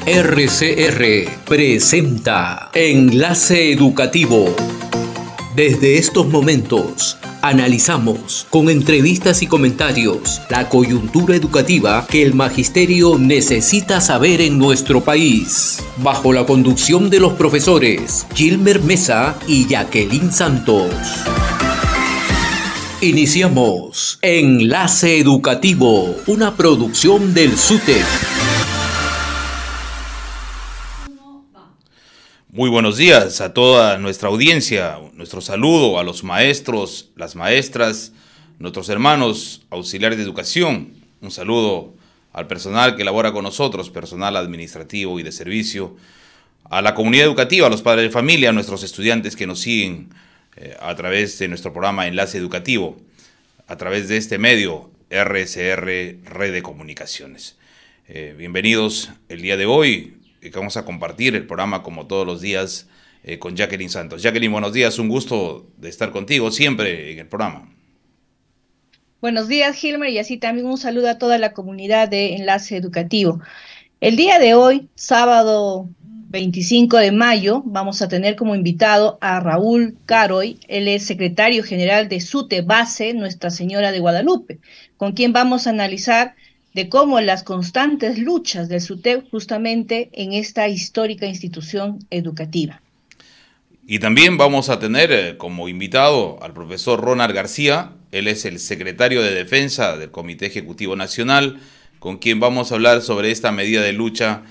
RCR presenta Enlace Educativo. Desde estos momentos analizamos con entrevistas y comentarios la coyuntura educativa que el magisterio necesita saber en nuestro país. Bajo la conducción de los profesores Gilmer Mesa y Jacqueline Santos. Iniciamos Enlace Educativo, una producción del SUTEP. Muy buenos días a toda nuestra audiencia, nuestro saludo a los maestros, las maestras, nuestros hermanos auxiliares de educación, un saludo al personal que labora con nosotros, personal administrativo y de servicio, a la comunidad educativa, a los padres de familia, a nuestros estudiantes que nos siguen a través de nuestro programa Enlace Educativo, a través de este medio RCR Red de Comunicaciones. Bienvenidos el día de hoy. Que vamos a compartir el programa como todos los días con Jacqueline Santos. Jacqueline, buenos días, un gusto de estar contigo siempre en el programa. Buenos días, Gilmer, y así también un saludo a toda la comunidad de Enlace Educativo. El día de hoy, sábado 25 de mayo, vamos a tener como invitado a Raúl Caroy, él es secretario general de SUTE Base Nuestra Señora de Guadalupe, con quien vamos a analizar de cómo las constantes luchas del SUTEP justamente en esta histórica institución educativa. Y también vamos a tener como invitado al profesor Ronald García, él es el secretario de Defensa del Comité Ejecutivo Nacional, con quien vamos a hablar sobre esta medida de lucha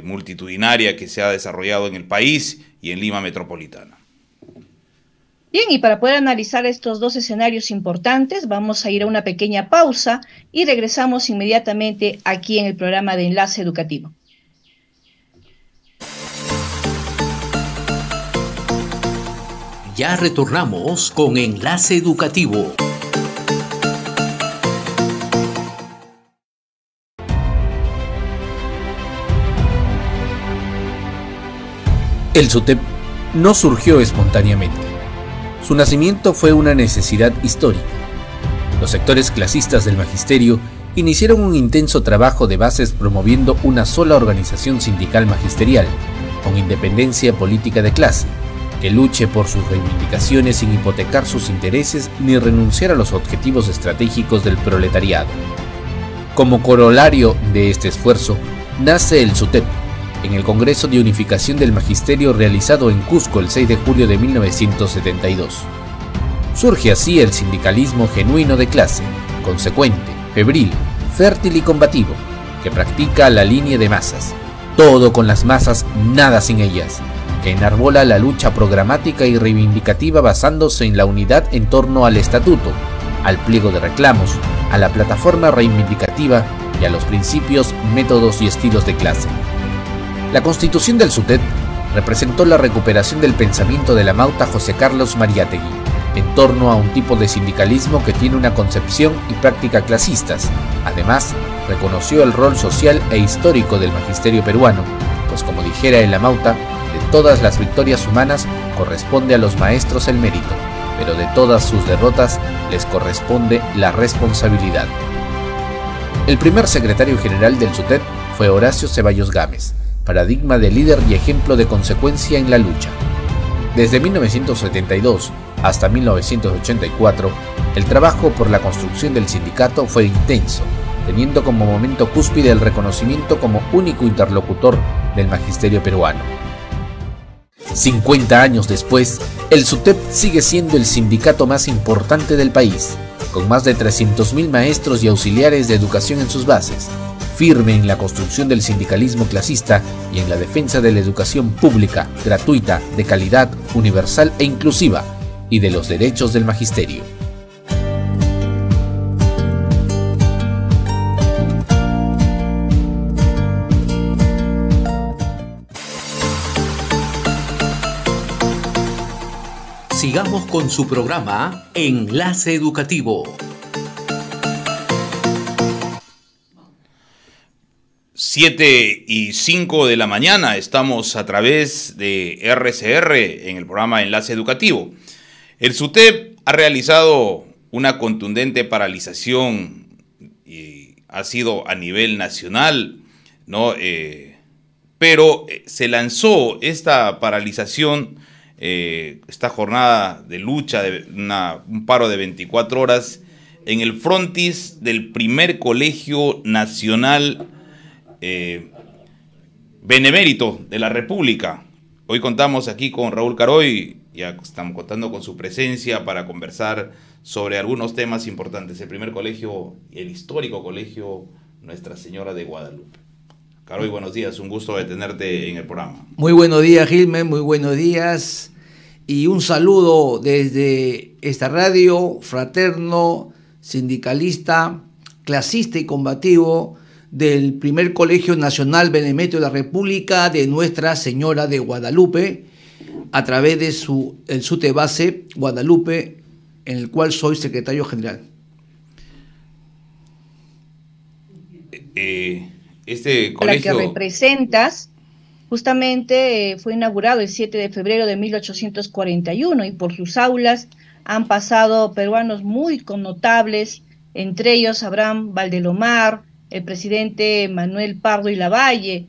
multitudinaria que se ha desarrollado en el país y en Lima Metropolitana. Bien, y para poder analizar estos dos escenarios importantes, vamos a ir a una pequeña pausa y regresamos inmediatamente aquí en el programa de Enlace Educativo. Ya retornamos con Enlace Educativo. El SUTEP no surgió espontáneamente. Su nacimiento fue una necesidad histórica. Los sectores clasistas del magisterio iniciaron un intenso trabajo de bases promoviendo una sola organización sindical magisterial, con independencia política de clase, que luche por sus reivindicaciones sin hipotecar sus intereses ni renunciar a los objetivos estratégicos del proletariado. Como corolario de este esfuerzo, nace el SUTEP, en el Congreso de Unificación del Magisterio realizado en Cusco el 6 de julio de 1972. Surge así el sindicalismo genuino de clase, consecuente, febril, fértil y combativo, que practica la línea de masas, todo con las masas, nada sin ellas, que enarbola la lucha programática y reivindicativa basándose en la unidad en torno al estatuto, al pliego de reclamos, a la plataforma reivindicativa y a los principios, métodos y estilos de clase. La constitución del SUTEP representó la recuperación del pensamiento de la Mauta José Carlos Mariátegui en torno a un tipo de sindicalismo que tiene una concepción y práctica clasistas. Además, reconoció el rol social e histórico del magisterio peruano, pues como dijera en la Mauta, de todas las victorias humanas corresponde a los maestros el mérito, pero de todas sus derrotas les corresponde la responsabilidad. El primer secretario general del SUTEP fue Horacio Ceballos Gámez, paradigma de líder y ejemplo de consecuencia en la lucha. Desde 1972 hasta 1984, el trabajo por la construcción del sindicato fue intenso, teniendo como momento cúspide el reconocimiento como único interlocutor del magisterio peruano. 50 años después, el SUTEP sigue siendo el sindicato más importante del país, con más de 300.000 maestros y auxiliares de educación en sus bases, firme en la construcción del sindicalismo clasista y en la defensa de la educación pública, gratuita, de calidad, universal e inclusiva, y de los derechos del magisterio. Sigamos con su programa Enlace Educativo. 7:05 de la mañana, estamos a través de RCR en el programa Enlace Educativo. El SUTEP ha realizado una contundente paralización y ha sido a nivel nacional, ¿no? pero se lanzó esta paralización, esta jornada de lucha, un paro de 24 horas, en el frontis del primer colegio nacional benemérito de la República. Hoy contamos aquí con Raúl Caroy, ya estamos contando con su presencia para conversar sobre algunos temas importantes. El primer colegio, el histórico colegio Nuestra Señora de Guadalupe. Caroy, buenos días, un gusto de tenerte en el programa. Muy buenos días, Gilmer, muy buenos días. Y un saludo desde esta radio, fraterno, sindicalista, clasista y combativo del primer Colegio Nacional Benemérito de la República de Nuestra Señora de Guadalupe, a través de el SUTE base Guadalupe, en el cual soy secretario general. Este colegio... La que representas, justamente fue inaugurado el 7 de febrero de 1841 y por sus aulas han pasado peruanos muy connotables, entre ellos Abraham Valdelomar, el presidente Manuel Pardo y Lavalle,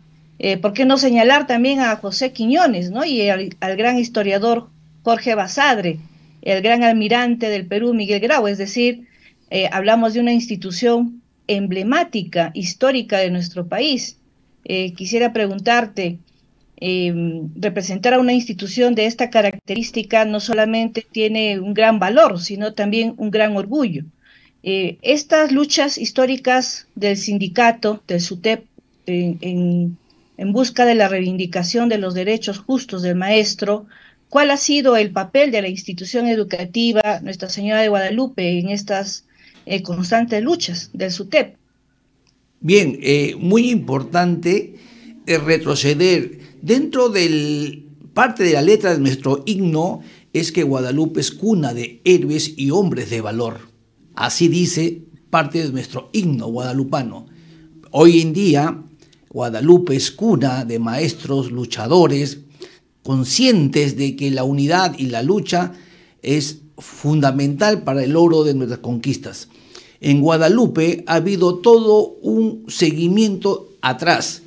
¿por qué no señalar también a José Quiñones, ¿no? Y al gran historiador Jorge Basadre, el gran almirante del Perú Miguel Grau? Es decir, hablamos de una institución emblemática, histórica de nuestro país. Quisiera preguntarte, representar a una institución de esta característica no solamente tiene un gran valor, sino también un gran orgullo. Estas luchas históricas del sindicato, del SUTEP, en busca de la reivindicación de los derechos justos del maestro, ¿cuál ha sido el papel de la institución educativa Nuestra Señora de Guadalupe en estas constantes luchas del SUTEP? Bien, muy importante retroceder. Dentro del parte de la letra de nuestro himno es que Guadalupe es cuna de héroes y hombres de valor. Así dice parte de nuestro himno guadalupano. Hoy en día, Guadalupe es cuna de maestros luchadores, conscientes de que la unidad y la lucha es fundamental para el logro de nuestras conquistas. En Guadalupe ha habido todo un seguimiento atrás.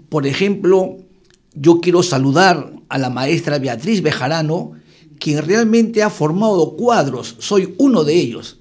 Por ejemplo, yo quiero saludar a la maestra Beatriz Bejarano, quien realmente ha formado cuadros. Soy uno de ellos.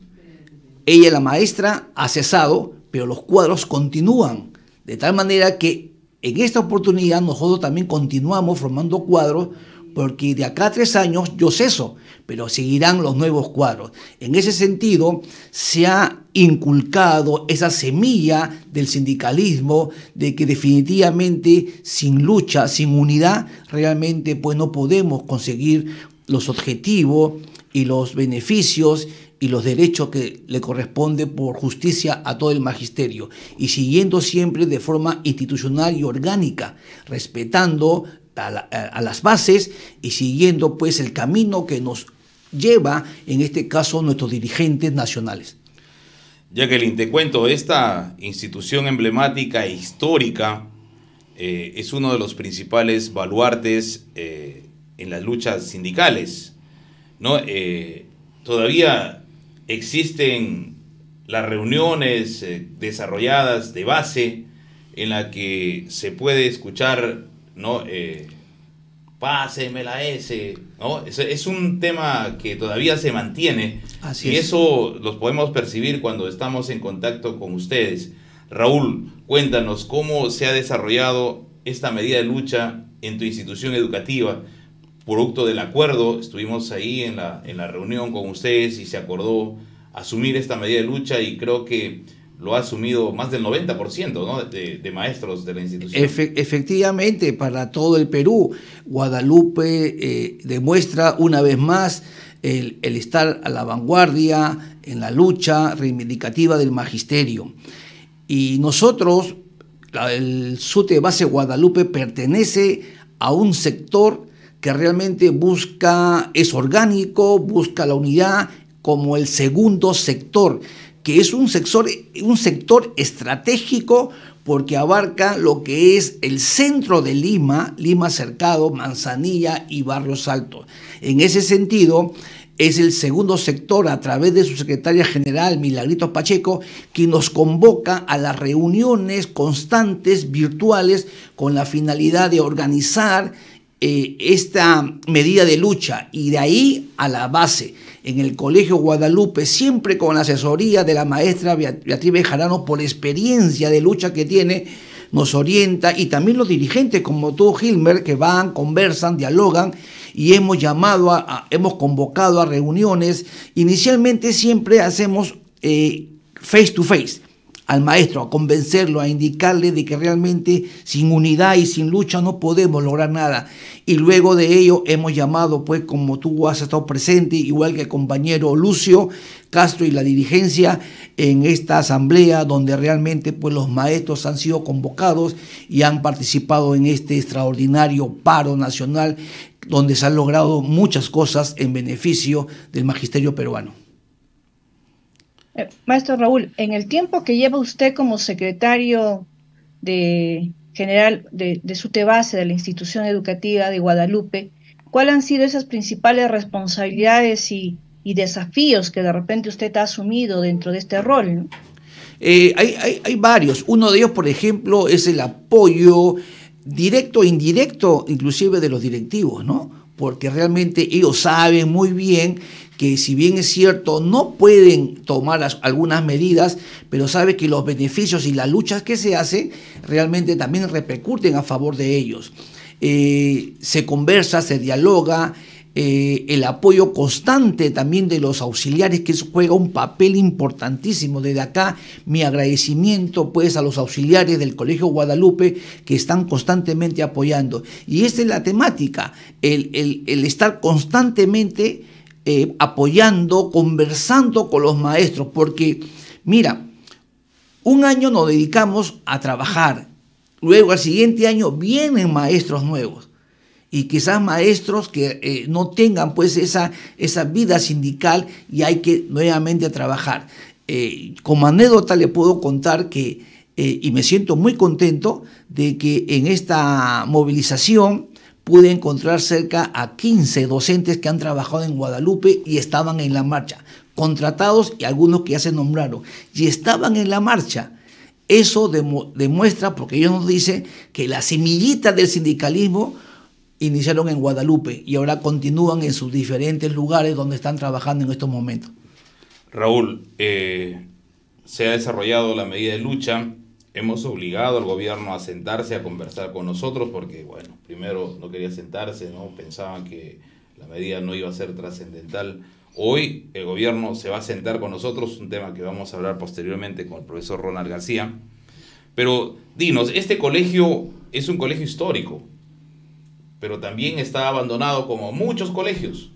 Ella, la maestra, ha cesado, pero los cuadros continúan. De tal manera que en esta oportunidad nosotros también continuamos formando cuadros, porque de acá a 3 años yo ceso, pero seguirán los nuevos cuadros. En ese sentido, se ha inculcado esa semilla del sindicalismo, de que definitivamente sin lucha, sin unidad, realmente pues no podemos conseguir los objetivos y los beneficios y los derechos que le corresponde por justicia a todo el magisterio, y siguiendo siempre de forma institucional y orgánica, respetando a las bases y siguiendo pues el camino que nos lleva, en este caso, nuestros dirigentes nacionales. Jacqueline, te cuento, esta institución emblemática e histórica es uno de los principales baluartes en las luchas sindicales, ¿no? Todavía existen las reuniones desarrolladas de base en la que se puede escuchar, ¿no? Páseme la S, ¿no? Es un tema que todavía se mantiene. Así y es. Eso los podemos percibir cuando estamos en contacto con ustedes. Raúl, cuéntanos cómo se ha desarrollado esta medida de lucha en tu institución educativa, producto del acuerdo. Estuvimos ahí en la reunión con ustedes y se acordó asumir esta medida de lucha, y creo que lo ha asumido más del 90%, ¿no? de maestros de la institución. Efectivamente, para todo el Perú, Guadalupe demuestra una vez más el estar a la vanguardia en la lucha reivindicativa del magisterio. Y nosotros, el SUTE base Guadalupe, pertenece a un sector que realmente es orgánico, busca la unidad, como el segundo sector, que es un sector estratégico, porque abarca lo que es el centro de Lima, Lima Cercado, Manzanilla y Barrios Altos. En ese sentido, es el segundo sector, a través de su secretaria general, Milagritos Pacheco, quien nos convoca a las reuniones constantes virtuales con la finalidad de organizar esta medida de lucha, y de ahí a la base. En el Colegio Guadalupe, siempre con la asesoría de la maestra Beatriz Bejarano, por experiencia de lucha que tiene, nos orienta, y también los dirigentes como tú, Gilmer, que van, conversan, dialogan, y hemos hemos convocado a reuniones. Inicialmente siempre hacemos face to face al maestro, a convencerlo, a indicarle de que realmente sin unidad y sin lucha no podemos lograr nada. Y luego de ello hemos llamado, pues como tú has estado presente, igual que el compañero Lucio Castro y la dirigencia, en esta asamblea donde realmente pues los maestros han sido convocados y han participado en este extraordinario paro nacional, donde se han logrado muchas cosas en beneficio del magisterio peruano. Maestro Raúl, en el tiempo que lleva usted como secretario general de SUTEBASE, de la institución educativa de Guadalupe, ¿cuáles han sido esas principales responsabilidades y desafíos que de repente usted ha asumido dentro de este rol, ¿no? Hay varios. Uno de ellos, por ejemplo, es el apoyo directo e indirecto, inclusive de los directivos, ¿no? Porque realmente ellos saben muy bien que, si bien es cierto, no pueden tomar algunas medidas, pero sabe que los beneficios y las luchas que se hacen realmente también repercuten a favor de ellos. Se conversa, se dialoga, el apoyo constante también de los auxiliares, que eso juega un papel importantísimo. Desde acá mi agradecimiento pues a los auxiliares del Colegio Guadalupe, que están constantemente apoyando. Y esta es la temática, el estar constantemente apoyando, conversando con los maestros, porque mira, un año nos dedicamos a trabajar, luego al siguiente año vienen maestros nuevos, y quizás maestros que no tengan pues esa vida sindical, y hay que nuevamente trabajar. Como anécdota le puedo contar que, y me siento muy contento de que en esta movilización pude encontrar cerca a 15 docentes que han trabajado en Guadalupe y estaban en la marcha, contratados, y algunos que ya se nombraron, y estaban en la marcha. Eso demuestra, porque ellos nos dicen que las semillitas del sindicalismo iniciaron en Guadalupe y ahora continúan en sus diferentes lugares donde están trabajando en estos momentos. Raúl, se ha desarrollado la medida de lucha. Hemos obligado al gobierno a sentarse a conversar con nosotros porque, bueno, primero no quería sentarse, ¿no? Pensaban que la medida no iba a ser trascendental. Hoy el gobierno se va a sentar con nosotros, un tema que vamos a hablar posteriormente con el profesor Ronald García. Pero dinos, este colegio es un colegio histórico, pero también está abandonado como muchos colegios.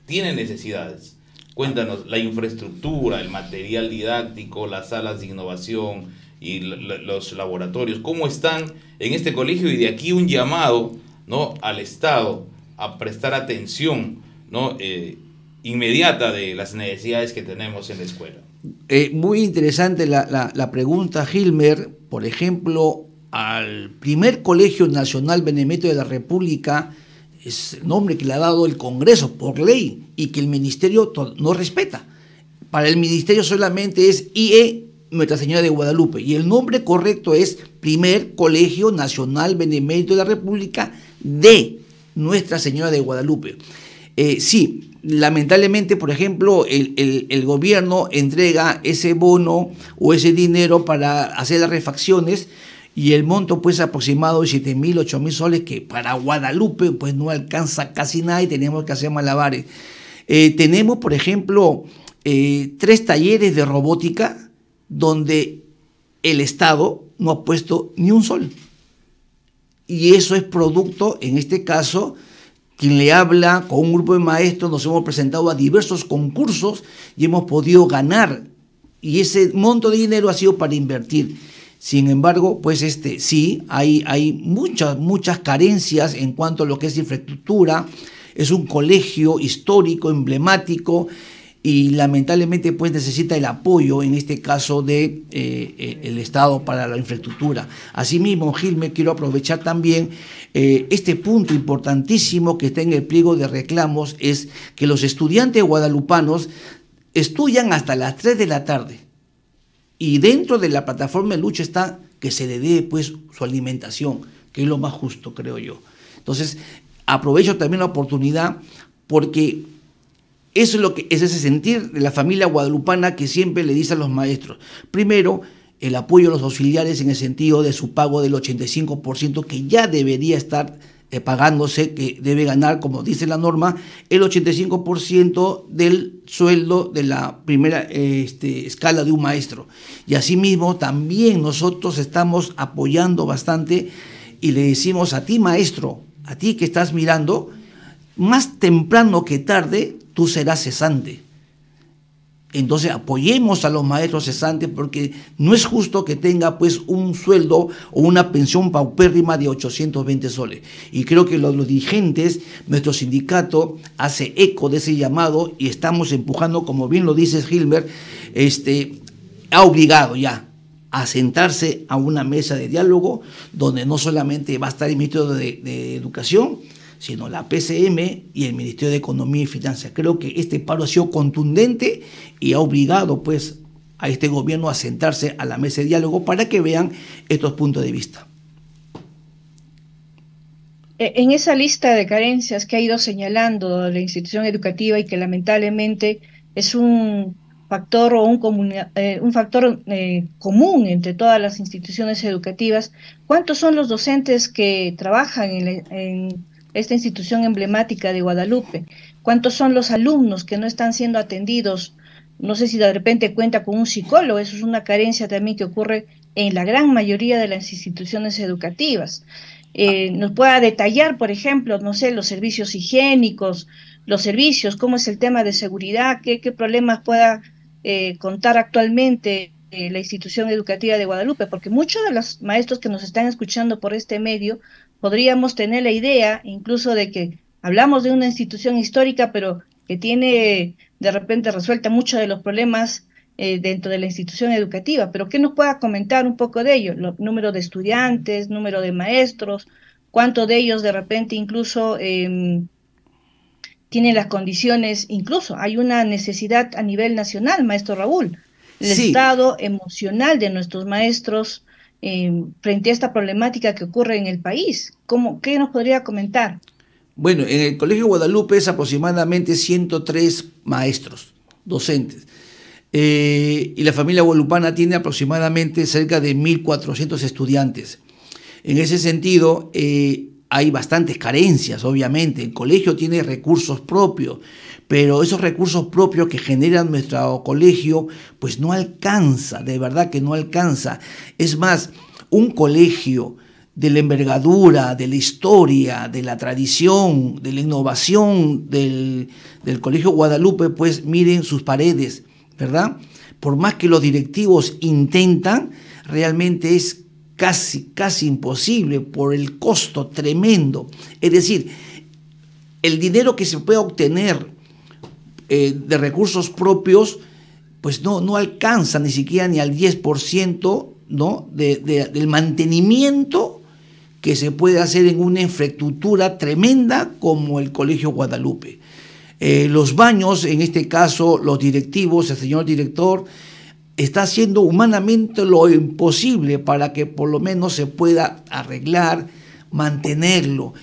Tiene necesidades. Cuéntanos, la infraestructura, el material didáctico, las salas de innovación y los laboratorios, ¿cómo están en este colegio? Y de aquí un llamado, ¿no?, al Estado a prestar atención, ¿no?, inmediata de las necesidades que tenemos en la escuela. Muy interesante la pregunta, Gilmer. Por ejemplo, al primer Colegio Nacional Benemérito de la República, es el nombre que le ha dado el Congreso por ley y que el Ministerio no respeta. Para el Ministerio solamente es IE Nuestra Señora de Guadalupe, y el nombre correcto es Primer Colegio Nacional Benemérito de la República de Nuestra Señora de Guadalupe. Sí, lamentablemente, por ejemplo, el gobierno entrega ese bono o ese dinero para hacer las refacciones, y el monto pues aproximado de 7.000, 8.000 soles, que para Guadalupe pues no alcanza casi nada, y tenemos que hacer malabares. Tenemos, por ejemplo, 3 talleres de robótica donde el Estado no ha puesto ni un sol. Y eso es producto, en este caso, quien le habla con un grupo de maestros, nos hemos presentado a diversos concursos y hemos podido ganar. Y ese monto de dinero ha sido para invertir. Sin embargo, pues sí, hay muchas carencias en cuanto a lo que es infraestructura. Es un colegio histórico, emblemático, y lamentablemente pues necesita el apoyo, en este caso de el Estado para la infraestructura. Asimismo, Gilmer, quiero aprovechar también este punto importantísimo que está en el pliego de reclamos, es que los estudiantes guadalupanos estudian hasta las 3 de la tarde y dentro de la plataforma de lucha está que se le dé pues su alimentación, que es lo más justo, creo yo. Entonces, aprovecho también la oportunidad porque eso es lo que es ese sentir de la familia guadalupana que siempre le dice a los maestros. Primero, el apoyo a los auxiliares en el sentido de su pago del 85% que ya debería estar pagándose, que debe ganar, como dice la norma, el 85% del sueldo de la primera escala de un maestro. Y asimismo también nosotros estamos apoyando bastante y le decimos a ti, maestro, a ti que estás mirando, más temprano que tarde tú serás cesante. Entonces apoyemos a los maestros cesantes porque no es justo que tenga pues un sueldo o una pensión paupérrima de 820 soles. Y creo que los dirigentes, nuestro sindicato hace eco de ese llamado y estamos empujando, como bien lo dice Gilmer, ha obligado ya a sentarse a una mesa de diálogo donde no solamente va a estar el Ministerio de Educación, sino la PCM y el Ministerio de Economía y Finanzas. Creo que este paro ha sido contundente y ha obligado pues a este gobierno a sentarse a la mesa de diálogo para que vean estos puntos de vista. En esa lista de carencias que ha ido señalando la institución educativa y que lamentablemente es un factor o un factor común entre todas las instituciones educativas, ¿cuántos son los docentes que trabajan en esta institución emblemática de Guadalupe? ¿Cuántos son los alumnos que no están siendo atendidos? No sé si de repente cuenta con un psicólogo. Eso es una carencia también que ocurre en la gran mayoría de las instituciones educativas. Nos pueda detallar, por ejemplo, no sé, los servicios higiénicos, los servicios, cómo es el tema de seguridad, qué problemas pueda contar actualmente la institución educativa de Guadalupe, porque muchos de los maestros que nos están escuchando por este medio podríamos tener la idea incluso de que hablamos de una institución histórica, pero que tiene de repente resuelta muchos de los problemas dentro de la institución educativa. Pero ¿qué nos pueda comentar un poco de ello? Número de estudiantes, número de maestros, cuántos de ellos de repente incluso tienen las condiciones, incluso hay una necesidad a nivel nacional, maestro Raúl, el estado emocional de nuestros maestros frente a esta problemática que ocurre en el país. ¿Qué nos podría comentar? Bueno, en el Colegio Guadalupe es aproximadamente 103 maestros, docentes, y la familia guadalupana tiene aproximadamente cerca de 1.400 estudiantes. En ese sentido, hay bastantes carencias, obviamente. El colegio tiene recursos propios, pero esos recursos propios que genera nuestro colegio, pues no alcanza, de verdad que no alcanza. Es más, un colegio de la envergadura, de la historia, de la tradición, de la innovación del Colegio Guadalupe, pues miren sus paredes, ¿verdad? Por más que los directivos intentan, realmente es casi imposible por el costo tremendo. Es decir, el dinero que se puede obtener de recursos propios, pues no alcanza ni siquiera ni al 10%, ¿no? del mantenimiento que se puede hacer en una infraestructura tremenda como el Colegio Guadalupe. Los baños, en este caso los directivos, el señor director, está haciendo humanamente lo imposible para que por lo menos se pueda arreglar, mantenerlo,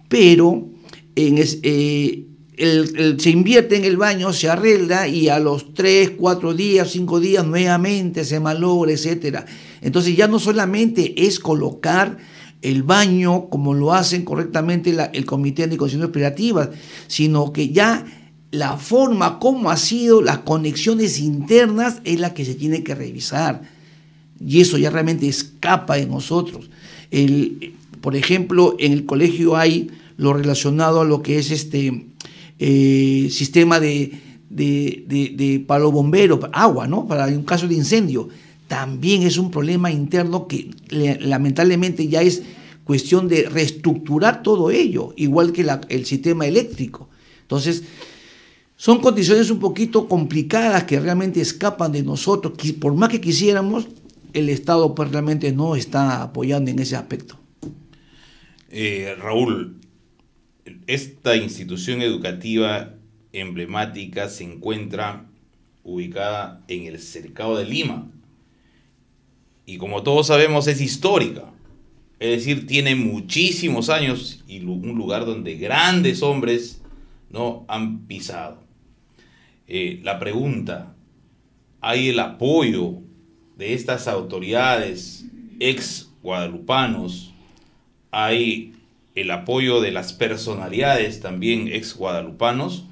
pero se invierte en el baño, se arregla y a los 3, 4 días, 5 días nuevamente se malogra, etcétera. Entonces ya no solamente es colocar el baño como lo hacen correctamente el Comité de Condiciones Operativas, sino que ya la forma como ha sido las conexiones internas es la que se tiene que revisar, y eso ya realmente escapa de nosotros. Por ejemplo, en el colegio hay lo relacionado a lo que es sistema para los bomberos, agua, ¿no? Para un caso de incendio. También es un problema interno que lamentablemente ya es cuestión de reestructurar todo ello, igual que el sistema eléctrico. Entonces, Son condiciones un poquito complicadas que realmente escapan de nosotros. Por más que quisiéramos, el Estado pues realmente no está apoyando en ese aspecto. Raúl, esta institución educativa emblemática se encuentra ubicada en el Cercado de Lima y, como todos sabemos, es histórica, es decir, tiene muchísimos años y un lugar donde grandes hombres no han pisado. La pregunta, ¿hay el apoyo de estas autoridades ex guadalupanos? ¿Hay el apoyo de las personalidades también ex guadalupanos?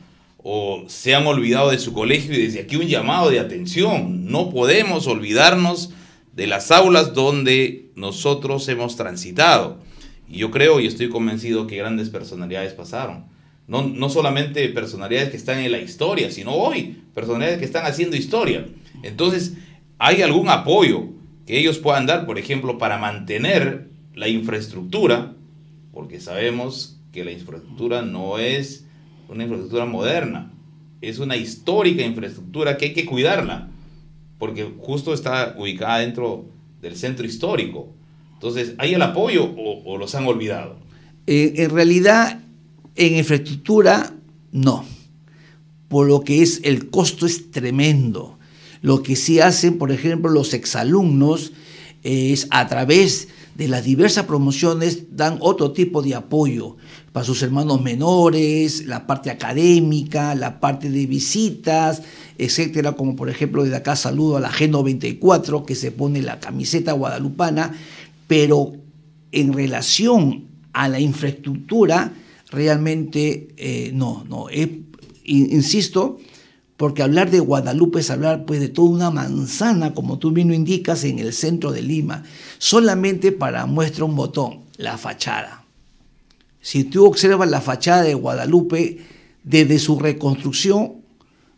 ¿O se han olvidado de su colegio? Y desde aquí un llamado de atención: no podemos olvidarnos de las aulas donde nosotros hemos transitado. Y yo creo y estoy convencido que grandes personalidades pasaron. No solamente personalidades que están en la historia, sino hoy personalidades que están haciendo historia. Entonces, ¿hay algún apoyo que ellos puedan dar, por ejemplo, para mantener la infraestructura? Porque sabemos que la infraestructura no es una infraestructura moderna, es una histórica infraestructura que hay que cuidarla, porque justo está ubicada dentro del centro histórico. Entonces, ¿hay el apoyo o los han olvidado? En realidad, en infraestructura, no. Por lo que es, el costo es tremendo. Lo que sí hacen, por ejemplo, los exalumnos, es a través de las diversas promociones dan otro tipo de apoyo para sus hermanos menores, la parte académica, la parte de visitas, etcétera, como por ejemplo desde acá saludo a la G94 que se pone la camiseta guadalupana, pero en relación a la infraestructura realmente no, insisto, porque hablar de Guadalupe es hablar pues de toda una manzana, como tú mismo indicas, en el centro de Lima. Solamente para muestra un botón, la fachada. Si tú observas la fachada de Guadalupe, desde su reconstrucción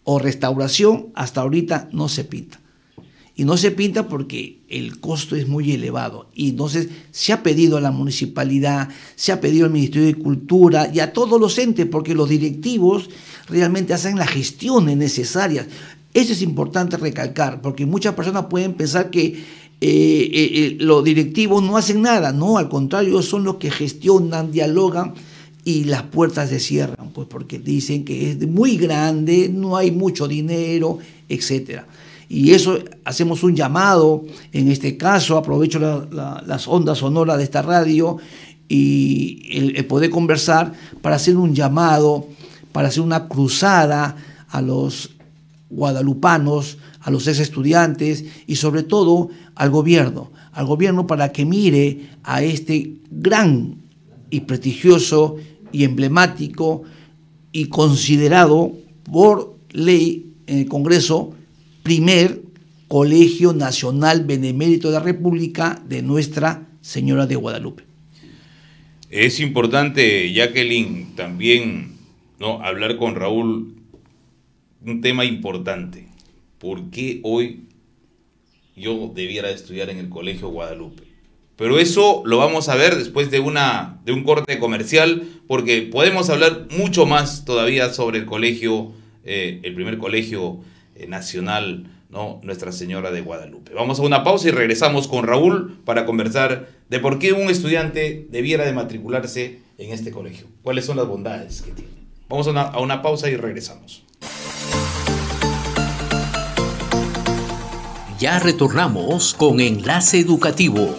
o restauración hasta ahorita no se pinta. Y no se pinta porque el costo es muy elevado. Y entonces se ha pedido a la municipalidad, se ha pedido al Ministerio de Cultura y a todos los entes, porque los directivos realmente hacen las gestiones necesarias. Eso es importante recalcar, porque muchas personas pueden pensar que los directivos no hacen nada. No, al contrario, son los que gestionan, dialogan y las puertas se cierran, pues porque dicen que es muy grande, no hay mucho dinero, etcétera. Y eso hacemos un llamado, en este caso aprovecho las ondas sonoras de esta radio y el poder conversar para hacer un llamado, para hacer una cruzada a los guadalupanos, a los ex estudiantes y sobre todo al gobierno para que mire a este gran y prestigioso y emblemático y considerado por ley en el Congreso primer Colegio Nacional Benemérito de la República de Nuestra Señora de Guadalupe. Es importante, Jacqueline, también hablar con Raúl un tema importante. ¿Por qué hoy yo debiera estudiar en el Colegio Guadalupe? Pero eso lo vamos a ver después de un corte comercial, porque podemos hablar mucho más todavía sobre el colegio, el primer colegio nacional, Nuestra Señora de Guadalupe. Vamos a una pausa y regresamos con Raúl para conversar de por qué un estudiante debiera de matricularse en este colegio. ¿Cuáles son las bondades que tiene? Vamos a una pausa y regresamos. Ya retornamos con Enlace Educativo.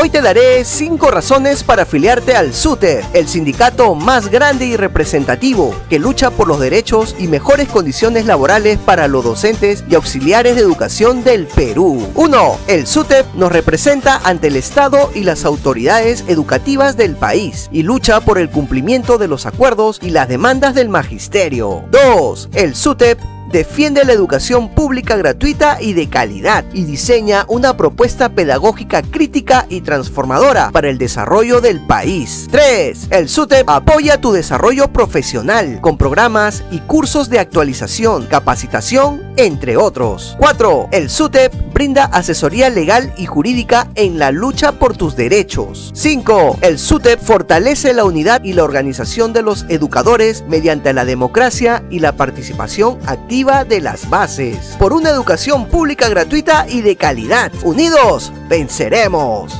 Hoy te daré 5 razones para afiliarte al SUTEP, el sindicato más grande y representativo que lucha por los derechos y mejores condiciones laborales para los docentes y auxiliares de educación del Perú. 1. El SUTEP nos representa ante el Estado y las autoridades educativas del país y lucha por el cumplimiento de los acuerdos y las demandas del magisterio. 2. El SUTEP defiende la educación pública gratuita y de calidad y diseña una propuesta pedagógica crítica y transformadora para el desarrollo del país. 3. El SUTEP apoya tu desarrollo profesional con programas y cursos de actualización, capacitación, entre otros. 4. El SUTEP brinda asesoría legal y jurídica en la lucha por tus derechos. 5. El SUTEP fortalece la unidad y la organización de los educadores mediante la democracia y la participación activa de las bases. Por una educación pública gratuita y de calidad. Unidos, venceremos.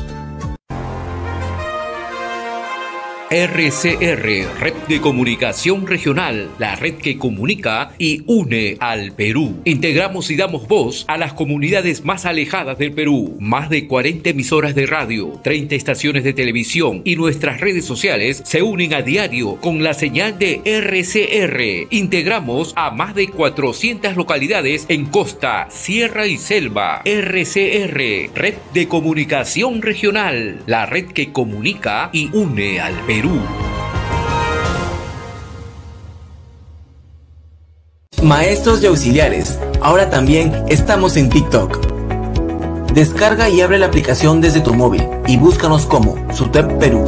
RCR, Red de Comunicación Regional, la red que comunica y une al Perú. Integramos y damos voz a las comunidades más alejadas del Perú. Más de 40 emisoras de radio, 30 estaciones de televisión y nuestras redes sociales se unen a diario con la señal de RCR. Integramos a más de 400 localidades en costa, sierra y selva. RCR, Red de Comunicación Regional, la red que comunica y une al Perú. Maestros y auxiliares, ahora también estamos en TikTok. Descarga y abre la aplicación desde tu móvil y búscanos como SUTEP Perú.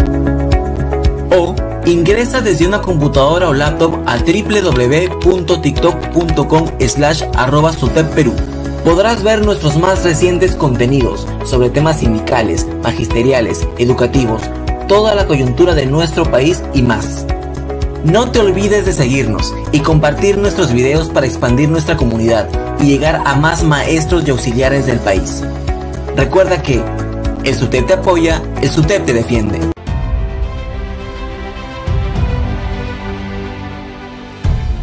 O ingresa desde una computadora o laptop a www.tiktok.com/@SUTEP Perú. Podrás ver nuestros más recientes contenidos sobre temas sindicales, magisteriales, educativos, toda la coyuntura de nuestro país y más. No te olvides de seguirnos y compartir nuestros videos para expandir nuestra comunidad y llegar a más maestros y auxiliares del país. Recuerda que el SUTEP te apoya, el SUTEP te defiende.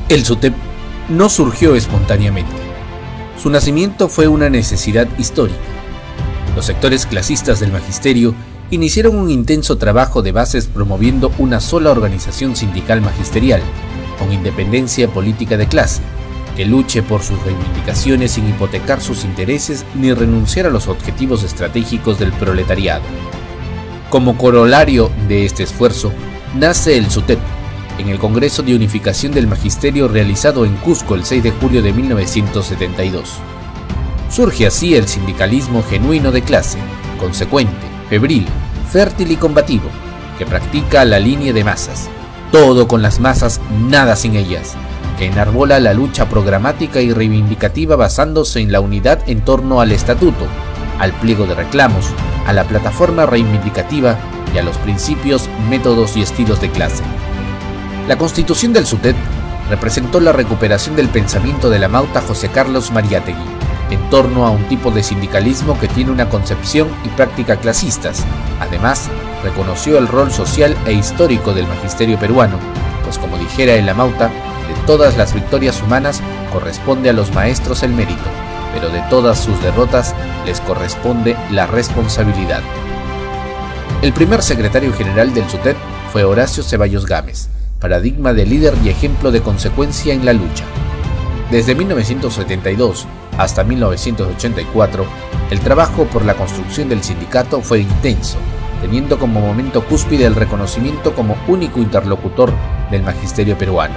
El SUTEP no surgió espontáneamente. Su nacimiento fue una necesidad histórica. Los sectores clasistas del magisterio iniciaron un intenso trabajo de bases promoviendo una sola organización sindical magisterial, con independencia política de clase, que luche por sus reivindicaciones sin hipotecar sus intereses ni renunciar a los objetivos estratégicos del proletariado. Como corolario de este esfuerzo, nace el SUTEP, en el Congreso de Unificación del Magisterio realizado en Cusco el 6 de julio de 1972. Surge así el sindicalismo genuino de clase, consecuente, febril, fértil y combativo, que practica la línea de masas, todo con las masas, nada sin ellas, que enarbola la lucha programática y reivindicativa basándose en la unidad en torno al estatuto, al pliego de reclamos, a la plataforma reivindicativa y a los principios, métodos y estilos de clase. La constitución del SUTEP representó la recuperación del pensamiento de la mauta José Carlos Mariátegui, en torno a un tipo de sindicalismo que tiene una concepción y práctica clasistas. Además, reconoció el rol social e histórico del magisterio peruano, pues como dijera en la mauta, de todas las victorias humanas corresponde a los maestros el mérito, pero de todas sus derrotas les corresponde la responsabilidad. El primer secretario general del SUTEP fue Horacio Ceballos Gámez, paradigma de líder y ejemplo de consecuencia en la lucha. Desde 1972 hasta 1984, el trabajo por la construcción del sindicato fue intenso, teniendo como momento cúspide el reconocimiento como único interlocutor del magisterio peruano.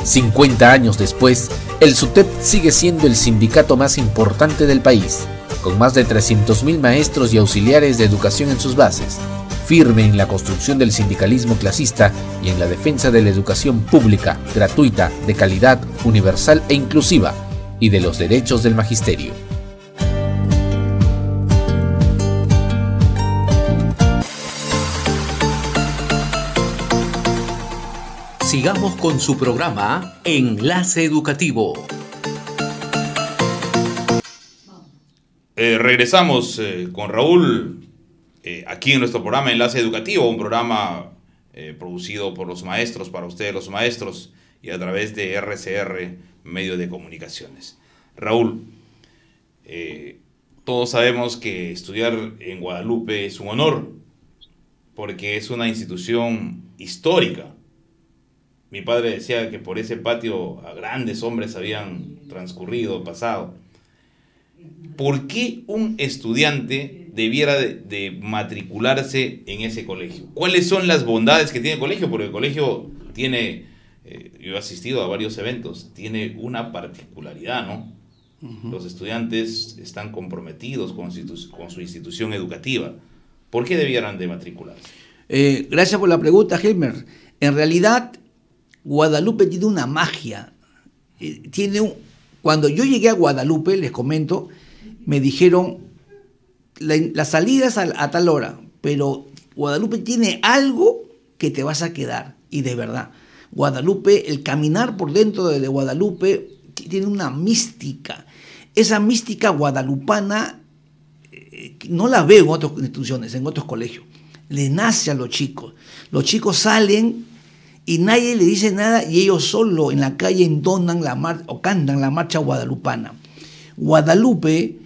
50 años después, el SUTEP sigue siendo el sindicato más importante del país, con más de 300.000 maestros y auxiliares de educación en sus bases, firme en la construcción del sindicalismo clasista y en la defensa de la educación pública, gratuita, de calidad, universal e inclusiva, y de los derechos del magisterio. Sigamos con su programa Enlace Educativo. Regresamos con Raúl aquí en nuestro programa Enlace Educativo, un programa producido por los maestros, para ustedes los maestros, y a través de RCR, medio de comunicaciones. Raúl, todos sabemos que estudiar en Guadalupe es un honor, porque es una institución histórica. Mi padre decía que por ese patio a grandes hombres habían transcurrido, pasado. ¿Por qué un estudiante debiera de matricularse en ese colegio? ¿Cuáles son las bondades que tiene el colegio? Porque el colegio tiene, yo he asistido a varios eventos, tiene una particularidad, ¿no? Los estudiantes están comprometidos con su institución educativa. ¿Por qué debieran de matricularse? Gracias por la pregunta, Helmer. En realidad, Guadalupe tiene una magia. Cuando yo llegué a Guadalupe, les comento, me dijeron, la salida es a tal hora, pero Guadalupe tiene algo que te vas a quedar, y de verdad. Guadalupe, el caminar por dentro de Guadalupe tiene una mística. Esa mística guadalupana no la veo en otras instituciones, en otros colegios. Le nace a los chicos. Los chicos salen y nadie le dice nada y ellos solo en la calle entonan o cantan la marcha guadalupana. Guadalupe,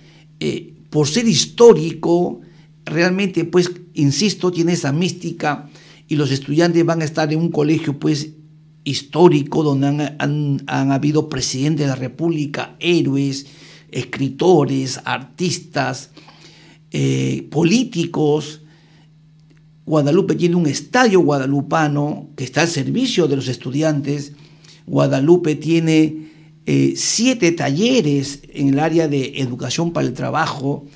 por ser histórico, realmente, pues, insisto, tiene esa mística y los estudiantes van a estar en un colegio, pues, histórico, donde han habido presidentes de la República, héroes, escritores, artistas, políticos. Guadalupe tiene un estadio guadalupano que está al servicio de los estudiantes. Guadalupe tiene 7 talleres en el área de educación para el trabajo,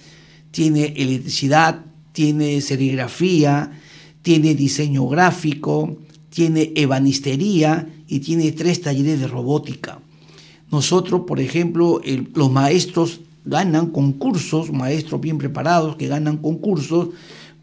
tiene electricidad, tiene serigrafía, tiene diseño gráfico, tiene ebanistería y tiene 3 talleres de robótica. Nosotros, por ejemplo, los maestros ganan concursos, maestros bien preparados que ganan concursos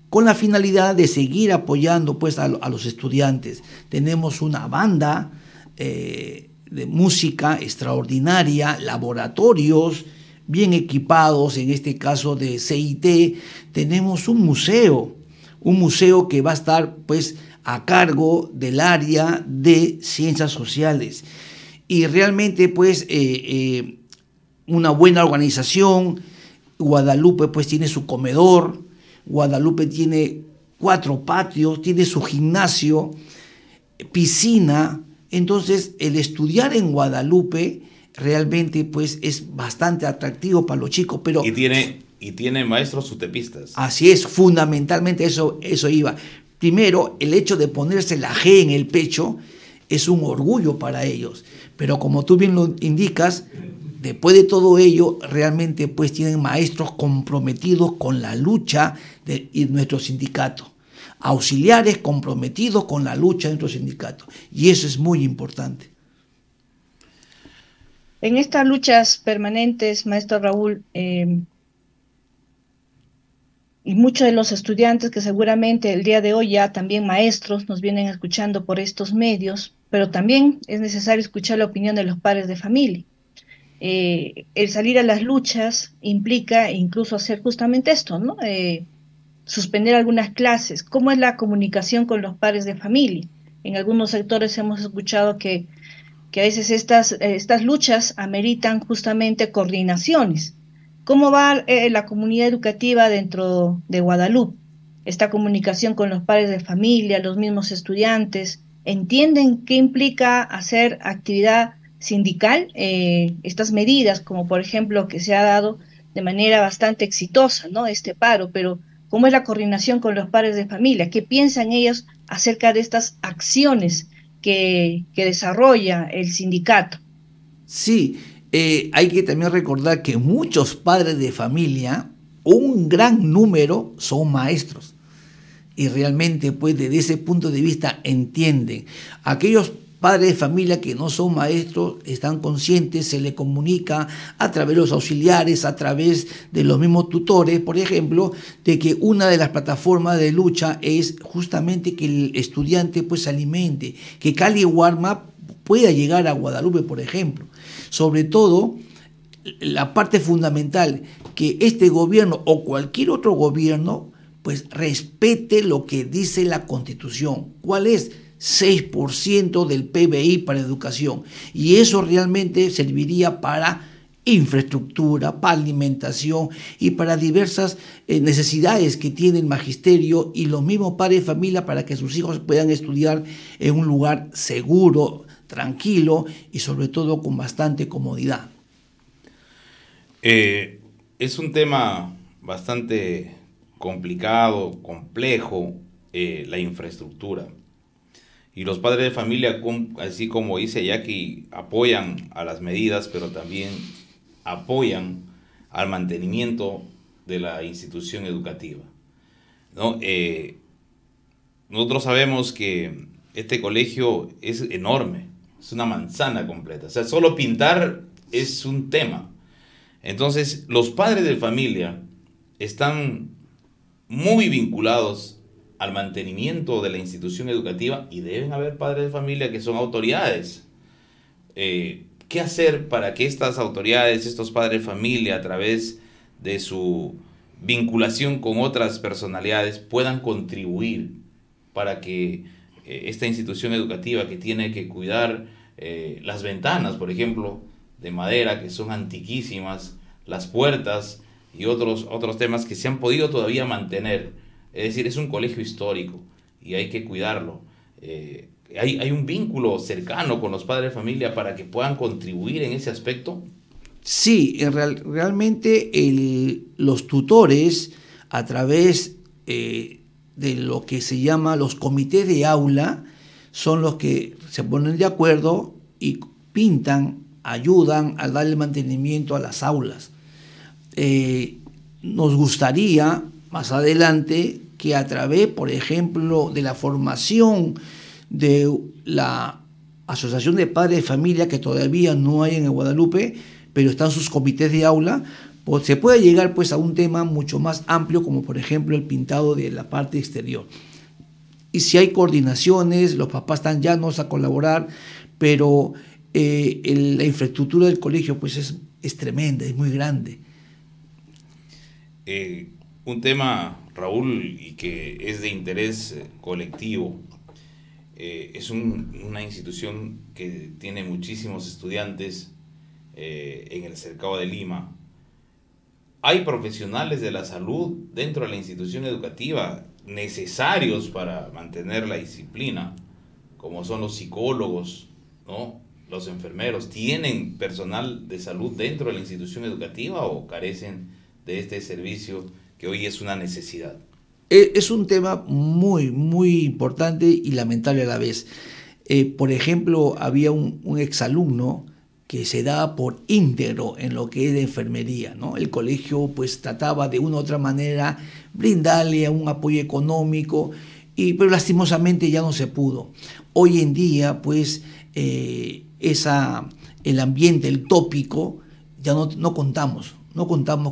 con la finalidad de seguir apoyando, pues, a los estudiantes. Tenemos una banda de música extraordinaria, laboratorios bien equipados, en este caso de CIT. Tenemos un museo que va a estar, pues, a cargo del área de ciencias sociales. Y realmente, pues, una buena organización. Guadalupe, pues, tiene su comedor. Guadalupe tiene 4 patios, tiene su gimnasio, piscina. Entonces, el estudiar en Guadalupe realmente, pues, es bastante atractivo para los chicos. Pero y tiene maestros utepistas. Así es, fundamentalmente eso iba. Primero, el hecho de ponerse la G en el pecho es un orgullo para ellos. Pero como tú bien lo indicas, después de todo ello, realmente, pues, tienen maestros comprometidos con la lucha de nuestro sindicato. Auxiliares comprometidos con la lucha de nuestro sindicato. Y eso es muy importante. En estas luchas permanentes, maestro Raúl, y muchos de los estudiantes que seguramente el día de hoy ya también maestros nos vienen escuchando por estos medios, pero también es necesario escuchar la opinión de los padres de familia. El salir a las luchas implica incluso hacer justamente esto, ¿no? Suspender algunas clases. ¿Cómo es la comunicación con los padres de familia? En algunos sectores hemos escuchado que a veces estas luchas ameritan justamente coordinaciones. ¿Cómo va la comunidad educativa dentro de Guadalupe? Esta comunicación con los padres de familia, los mismos estudiantes, ¿entienden qué implica hacer actividad sindical? Estas medidas, como por ejemplo que se ha dado de manera bastante exitosa, ¿no? Este paro, pero ¿cómo es la coordinación con los padres de familia? ¿Qué piensan ellos acerca de estas acciones que desarrolla el sindicato? Sí, hay que también recordar que muchos padres de familia, un gran número, son maestros. Y realmente, pues, desde ese punto de vista entienden. Aquellos padres de familia que no son maestros están conscientes, se les comunica a través de los auxiliares, a través de los mismos tutores, por ejemplo, de que una de las plataformas de lucha es justamente que el estudiante, pues, se alimente, que Cali Warma pueda llegar a Guadalupe, por ejemplo. Sobre todo, la parte fundamental, que este gobierno o cualquier otro gobierno, pues, respete lo que dice la Constitución. ¿Cuál es? 6% del PBI para educación. Y eso realmente serviría para infraestructura, para alimentación y para diversas necesidades que tiene el magisterio y los mismos padres de familia para que sus hijos puedan estudiar en un lugar seguro, tranquilo y sobre todo con bastante comodidad. Es un tema bastante complicado, complejo, la infraestructura. Y los padres de familia, así como dice Jackie, apoyan a las medidas, pero también apoyan al mantenimiento de la institución educativa, ¿no? Nosotros sabemos que este colegio es enorme, es una manzana completa. O sea, solo pintar es un tema. Entonces, los padres de familia están muy vinculados al mantenimiento de la institución educativa y deben haber padres de familia que son autoridades. ¿Qué hacer para que estas autoridades, estos padres de familia, a través de su vinculación con otras personalidades, puedan contribuir para que esta institución educativa, que tiene que cuidar las ventanas, por ejemplo, de madera, que son antiquísimas, las puertas y otros temas que se han podido todavía mantener? Es decir, es un colegio histórico y hay que cuidarlo. ¿Hay un vínculo cercano con los padres de familia para que puedan contribuir en ese aspecto? Sí, realmente los tutores, a través de lo que se llama los comités de aula, son los que se ponen de acuerdo y pintan, ayudan a darle mantenimiento a las aulas. Nos gustaría más adelante que a través, por ejemplo, de la formación de la Asociación de Padres de Familia, que todavía no hay en Guadalupe, pero están sus comités de aula, pues se puede llegar pues a un tema mucho más amplio, como por ejemplo el pintado de la parte exterior. Y si hay coordinaciones, los papás están llanos a colaborar, pero la infraestructura del colegio pues es tremenda, es muy grande. Un tema, Raúl, y que es de interés colectivo, es una institución que tiene muchísimos estudiantes en el cercado de Lima. Hay profesionales de la salud dentro de la institución educativa necesarios para mantener la disciplina, como son los psicólogos, ¿no? Los enfermeros. ¿Tienen personal de salud dentro de la institución educativa o carecen de este servicio que hoy es una necesidad? Es un tema muy, muy importante y lamentable a la vez. Por ejemplo, había un exalumno que se daba por íntegro en lo que es de enfermería, ¿no? El colegio pues trataba de una u otra manera brindarle un apoyo económico, pero lastimosamente ya no se pudo. Hoy en día pues el ambiente, el tópico, ya no contamos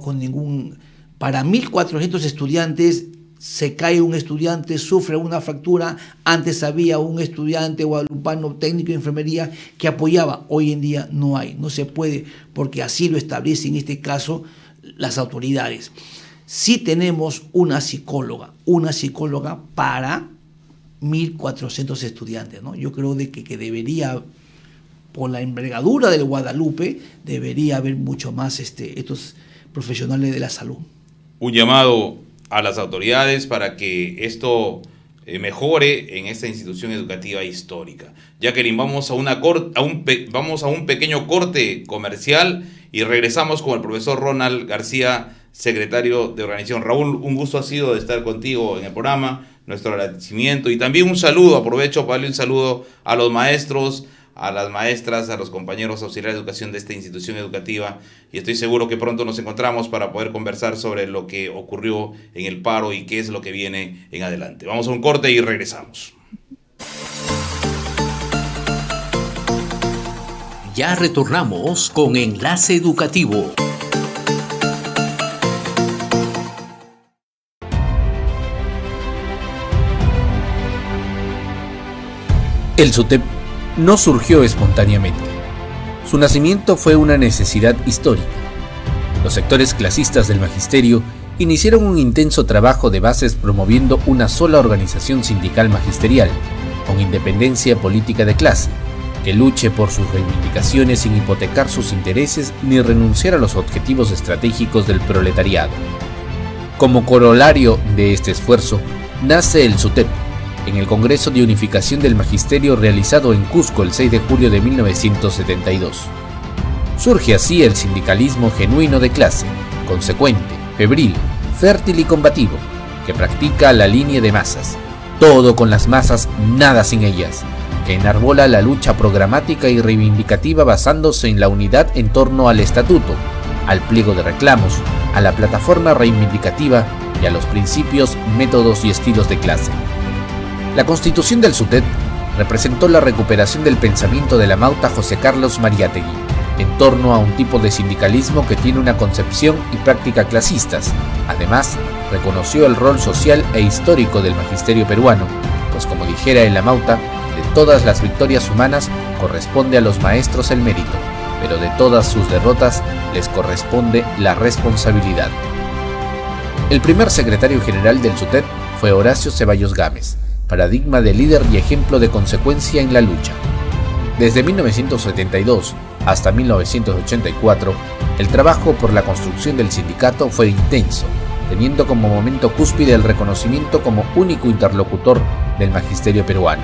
con ningún... Para 1.400 estudiantes se cae un estudiante, sufre una fractura. Antes había un estudiante guadalupano técnico de enfermería que apoyaba. Hoy en día no hay, no se puede, porque así lo establecen en este caso las autoridades. Sí tenemos una psicóloga para 1.400 estudiantes, ¿no? Yo creo que debería, por la envergadura del Guadalupe, debería haber mucho más estos profesionales de la salud. Un llamado a las autoridades para que esto mejore en esta institución educativa histórica. Jacqueline, vamos a un pequeño corte comercial y regresamos con el profesor Ronald García, secretario de organización. Raúl, un gusto ha sido de estar contigo en el programa, nuestro agradecimiento y también un saludo, aprovecho para darle un saludo a los maestros, a las maestras, a los compañeros auxiliares de educación de esta institución educativa, y estoy seguro que pronto nos encontramos para poder conversar sobre lo que ocurrió en el paro y qué es lo que viene en adelante. Vamos a un corte y regresamos. Ya retornamos con Enlace Educativo. El SUTEP no surgió espontáneamente. Su nacimiento fue una necesidad histórica. Los sectores clasistas del magisterio iniciaron un intenso trabajo de bases promoviendo una sola organización sindical magisterial, con independencia política de clase, que luche por sus reivindicaciones sin hipotecar sus intereses ni renunciar a los objetivos estratégicos del proletariado. Como corolario de este esfuerzo, nace el SUTEP, en el Congreso de Unificación del Magisterio realizado en Cusco el 6 de julio de 1972. Surge así el sindicalismo genuino de clase, consecuente, febril, fértil y combativo, que practica la línea de masas, todo con las masas, nada sin ellas, que enarbola la lucha programática y reivindicativa basándose en la unidad en torno al estatuto, al pliego de reclamos, a la plataforma reivindicativa y a los principios, métodos y estilos de clase. La constitución del SUTEP representó la recuperación del pensamiento de la Mauta José Carlos Mariátegui, en torno a un tipo de sindicalismo que tiene una concepción y práctica clasistas. Además, reconoció el rol social e histórico del magisterio peruano, pues como dijera en la Mauta, de todas las victorias humanas corresponde a los maestros el mérito, pero de todas sus derrotas les corresponde la responsabilidad. El primer secretario general del SUTEP fue Horacio Ceballos Gámez, paradigma de líder y ejemplo de consecuencia en la lucha. Desde 1972 hasta 1984, el trabajo por la construcción del sindicato fue intenso, teniendo como momento cúspide el reconocimiento como único interlocutor del magisterio peruano.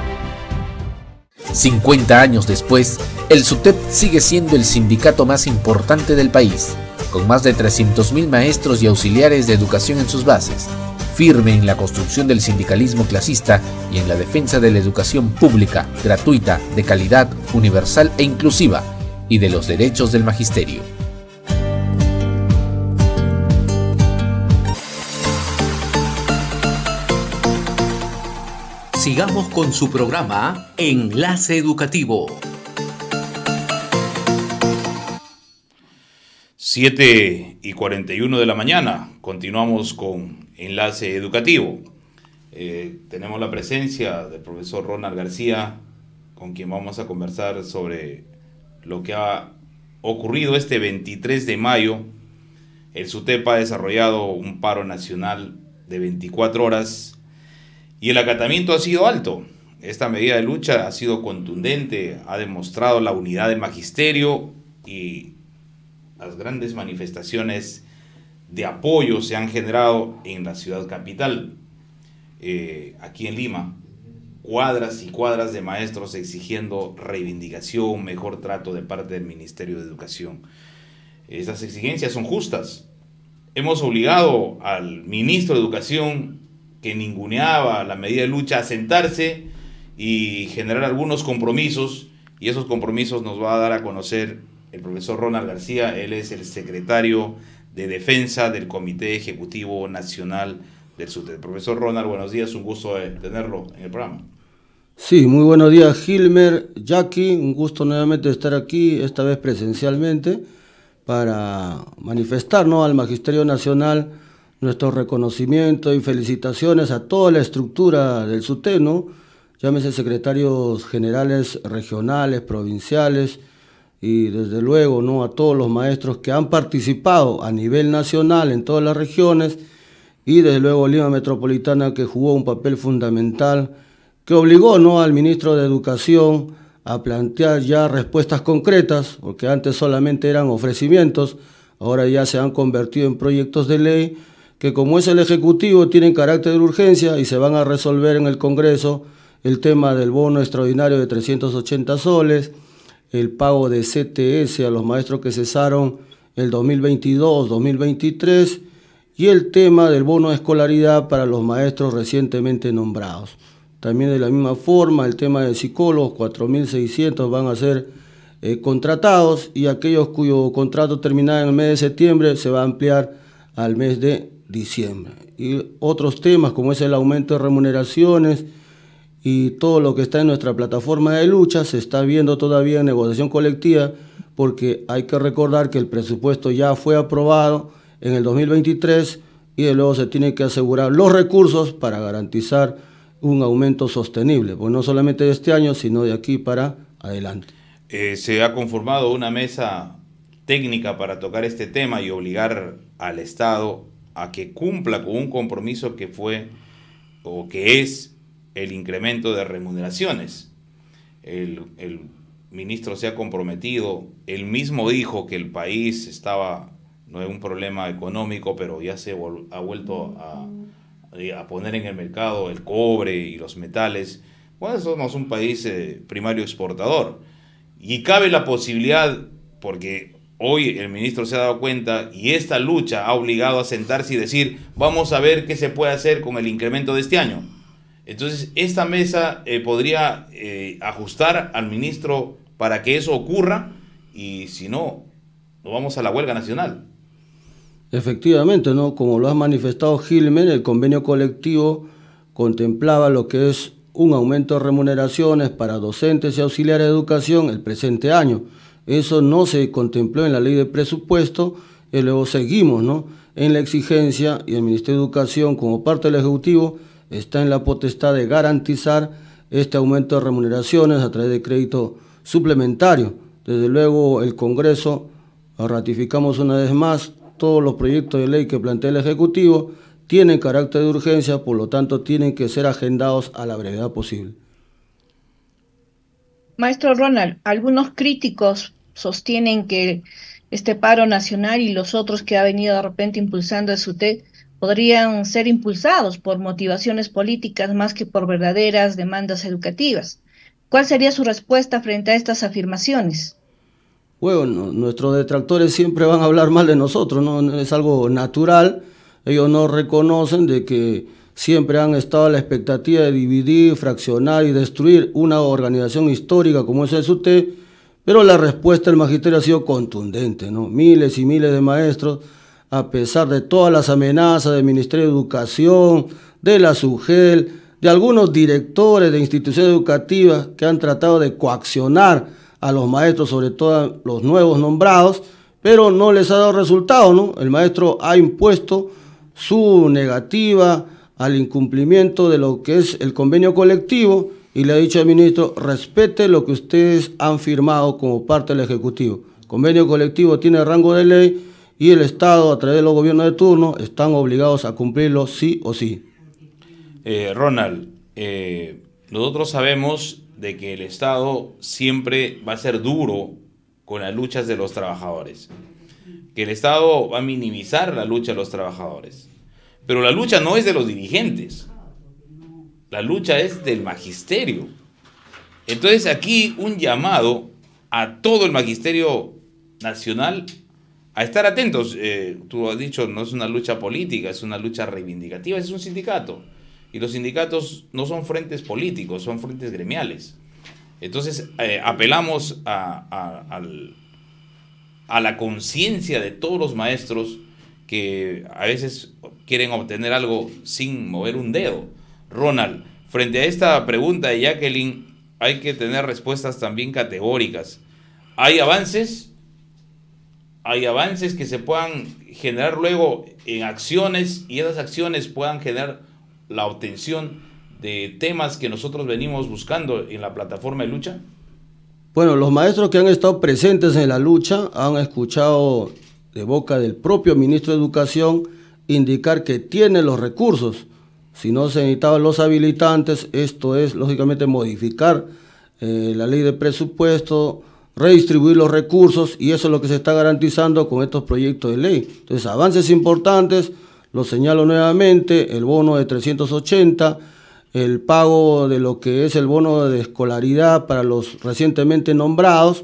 50 años después, el SUTEP sigue siendo el sindicato más importante del país, con más de 300.000 maestros y auxiliares de educación en sus bases, firme en la construcción del sindicalismo clasista y en la defensa de la educación pública, gratuita, de calidad, universal e inclusiva, y de los derechos del magisterio. Sigamos con su programa Enlace Educativo. 7:41 de la mañana, continuamos con Enlace Educativo. Tenemos la presencia del profesor Ronald García, con quien vamos a conversar sobre lo que ha ocurrido este 23 de mayo. El SUTEP ha desarrollado un paro nacional de 24 horas y el acatamiento ha sido alto. Esta medida de lucha ha sido contundente, ha demostrado la unidad del magisterio y las grandes manifestaciones de apoyo se han generado en la ciudad capital. Aquí en Lima, cuadras y cuadras de maestros exigiendo reivindicación, mejor trato de parte del Ministerio de Educación. Estas exigencias son justas. Hemos obligado al ministro de Educación, que ninguneaba la medida de lucha, a sentarse y generar algunos compromisos, y esos compromisos nos va a dar a conocer el profesor Ronald García. Él es el secretario de Defensa del Comité Ejecutivo Nacional del SUTEP. Profesor Ronald, buenos días, un gusto tenerlo en el programa. Sí, muy buenos días, Gilmer, Jackie, un gusto nuevamente estar aquí, esta vez presencialmente, para manifestar, ¿no?, al Magisterio Nacional nuestro reconocimiento y felicitaciones a toda la estructura del SUTEP, ¿no? Llámese secretarios generales regionales, provinciales, y desde luego, ¿no?, a todos los maestros que han participado a nivel nacional en todas las regiones, y desde luego Lima Metropolitana, que jugó un papel fundamental, que obligó, ¿no?, al ministro de Educación a plantear ya respuestas concretas, porque antes solamente eran ofrecimientos, ahora ya se han convertido en proyectos de ley, que como es el Ejecutivo tienen carácter de urgencia y se van a resolver en el Congreso el tema del bono extraordinario de 380 soles, el pago de CTS a los maestros que cesaron el 2022-2023 y el tema del bono de escolaridad para los maestros recientemente nombrados. También de la misma forma el tema de psicólogos, 4.600 van a ser contratados, y aquellos cuyo contrato terminaba en el mes de septiembre se va a ampliar al mes de diciembre. Y otros temas como es el aumento de remuneraciones y todo lo que está en nuestra plataforma de lucha se está viendo todavía en negociación colectiva, porque hay que recordar que el presupuesto ya fue aprobado en el 2023 y de luego se tienen que asegurar los recursos para garantizar un aumento sostenible, pues no solamente de este año, sino de aquí para adelante. Se ha conformado una mesa técnica para tocar este tema y obligar al Estado a que cumpla con un compromiso que fue o que es el incremento de remuneraciones. El ministro se ha comprometido, él mismo dijo que el país estaba, no es un problema económico, pero ya se ha vuelto a poner en el mercado el cobre y los metales. Bueno, somos un país primario exportador y cabe la posibilidad, porque hoy el ministro se ha dado cuenta y esta lucha ha obligado a sentarse y decir, vamos a ver qué se puede hacer con el incremento de este año. Entonces, esta mesa podría ajustar al ministro para que eso ocurra, y si no, nos vamos a la huelga nacional. Efectivamente, ¿no? Como lo ha manifestado Gilmer, el convenio colectivo contemplaba lo que es un aumento de remuneraciones para docentes y auxiliares de educación el presente año. Eso no se contempló en la ley de presupuesto y luego seguimos, ¿no?, en la exigencia, y el Ministerio de Educación, como parte del Ejecutivo, está en la potestad de garantizar este aumento de remuneraciones a través de crédito suplementario. Desde luego el Congreso, ratificamos una vez más, todos los proyectos de ley que plantea el Ejecutivo tienen carácter de urgencia, por lo tanto tienen que ser agendados a la brevedad posible. Maestro Ronald, algunos críticos sostienen que este paro nacional y los otros que ha venido de repente impulsando el SUTEP podrían ser impulsados por motivaciones políticas más que por verdaderas demandas educativas. ¿Cuál sería su respuesta frente a estas afirmaciones? Bueno, nuestros detractores siempre van a hablar mal de nosotros, ¿no? Es algo natural. Ellos no reconocen de que siempre han estado a la expectativa de dividir, fraccionar y destruir una organización histórica como es el SUTEP, pero la respuesta del magisterio ha sido contundente, ¿no? Miles y miles de maestros, a pesar de todas las amenazas del Ministerio de Educación, de la SUGEL, de algunos directores de instituciones educativas que han tratado de coaccionar a los maestros, sobre todo los nuevos nombrados, pero no les ha dado resultado, ¿no? El maestro ha impuesto su negativa al incumplimiento de lo que es el convenio colectivo y le ha dicho al ministro: respete lo que ustedes han firmado como parte del Ejecutivo. El convenio colectivo tiene rango de ley y el Estado, a través de los gobiernos de turno, están obligados a cumplirlo sí o sí. Ronald, nosotros sabemos de que el Estado siempre va a ser duro con las luchas de los trabajadores, que el Estado va a minimizar la lucha de los trabajadores, pero la lucha no es de los dirigentes, la lucha es del magisterio. Entonces aquí un llamado a todo el magisterio nacional a estar atentos. Tú has dicho, no es una lucha política, es una lucha reivindicativa, es un sindicato. Y los sindicatos no son frentes políticos, son frentes gremiales. Entonces apelamos a la conciencia de todos los maestros que a veces quieren obtener algo sin mover un dedo. Ronald, frente a esta pregunta de Jacqueline, hay que tener respuestas también categóricas. ¿Hay avances? ¿Hay avances que se puedan generar luego en acciones y esas acciones puedan generar la obtención de temas que nosotros venimos buscando en la plataforma de lucha? Bueno, los maestros que han estado presentes en la lucha han escuchado de boca del propio ministro de Educación indicar que tiene los recursos. Si no se necesitaban los habilitantes, esto es lógicamente modificar la ley de presupuesto, redistribuir los recursos, y eso es lo que se está garantizando con estos proyectos de ley. Entonces, avances importantes, lo señalo nuevamente: el bono de 380, el pago de lo que es el bono de escolaridad para los recientemente nombrados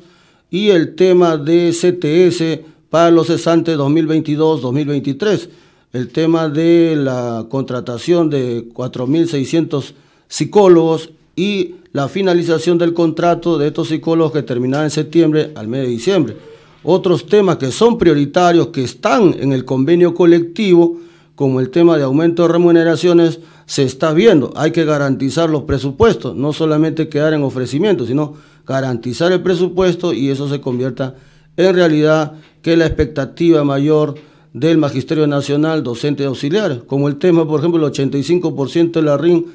y el tema de CTS para los cesantes 2022-2023. El tema de la contratación de 4.600 psicólogos y la finalización del contrato de estos psicólogos que terminará en septiembre al mes de diciembre. Otros temas que son prioritarios, que están en el convenio colectivo, como el tema de aumento de remuneraciones, se está viendo. Hay que garantizar los presupuestos, no solamente quedar en ofrecimientos, sino garantizar el presupuesto y eso se convierta en realidad, que es la expectativa mayor del Magisterio Nacional, docentes y auxiliares, como el tema, por ejemplo, el 85% de la RIN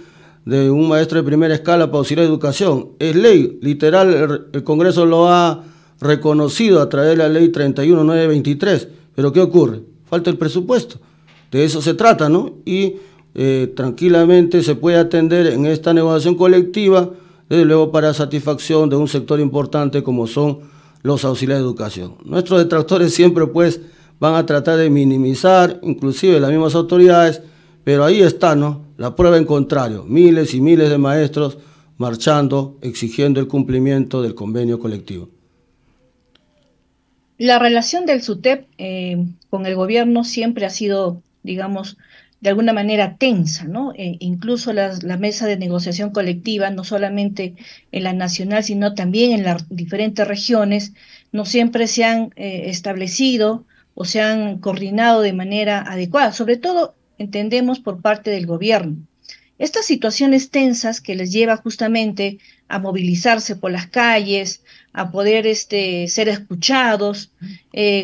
de un maestro de primera escala para auxiliar de educación. Es ley, literal, el Congreso lo ha reconocido a través de la ley 31923, pero ¿qué ocurre? Falta el presupuesto, de eso se trata, ¿no? Y tranquilamente se puede atender en esta negociación colectiva, desde luego para satisfacción de un sector importante como son los auxiliares de educación. Nuestros detractores siempre pues van a tratar de minimizar, inclusive las mismas autoridades, pero ahí está, ¿no?, la prueba en contrario: miles y miles de maestros marchando, exigiendo el cumplimiento del convenio colectivo. La relación del SUTEP con el gobierno siempre ha sido, digamos, de alguna manera tensa, ¿no? Incluso la mesa de negociación colectiva, no solamente en la nacional, sino también en las diferentes regiones, no siempre se han establecido o se han coordinado de manera adecuada, sobre todo entendemos por parte del gobierno. Estas situaciones tensas que les lleva justamente a movilizarse por las calles, a poder ser escuchados,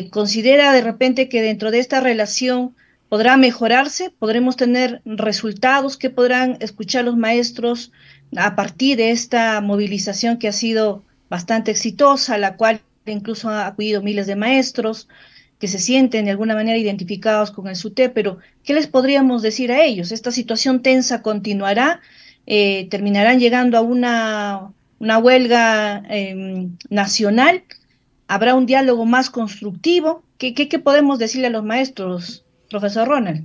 ¿considera de repente que dentro de esta relación podrá mejorarse? ¿Podremos tener resultados que podrán escuchar los maestros a partir de esta movilización que ha sido bastante exitosa, a la cual incluso han acudido miles de maestros que se sienten de alguna manera identificados con el SUTEP? Pero ¿qué les podríamos decir a ellos? ¿Esta situación tensa continuará? ¿Terminarán llegando a una huelga nacional? ¿Habrá un diálogo más constructivo? ¿Qué podemos decirle a los maestros, profesor Ronald?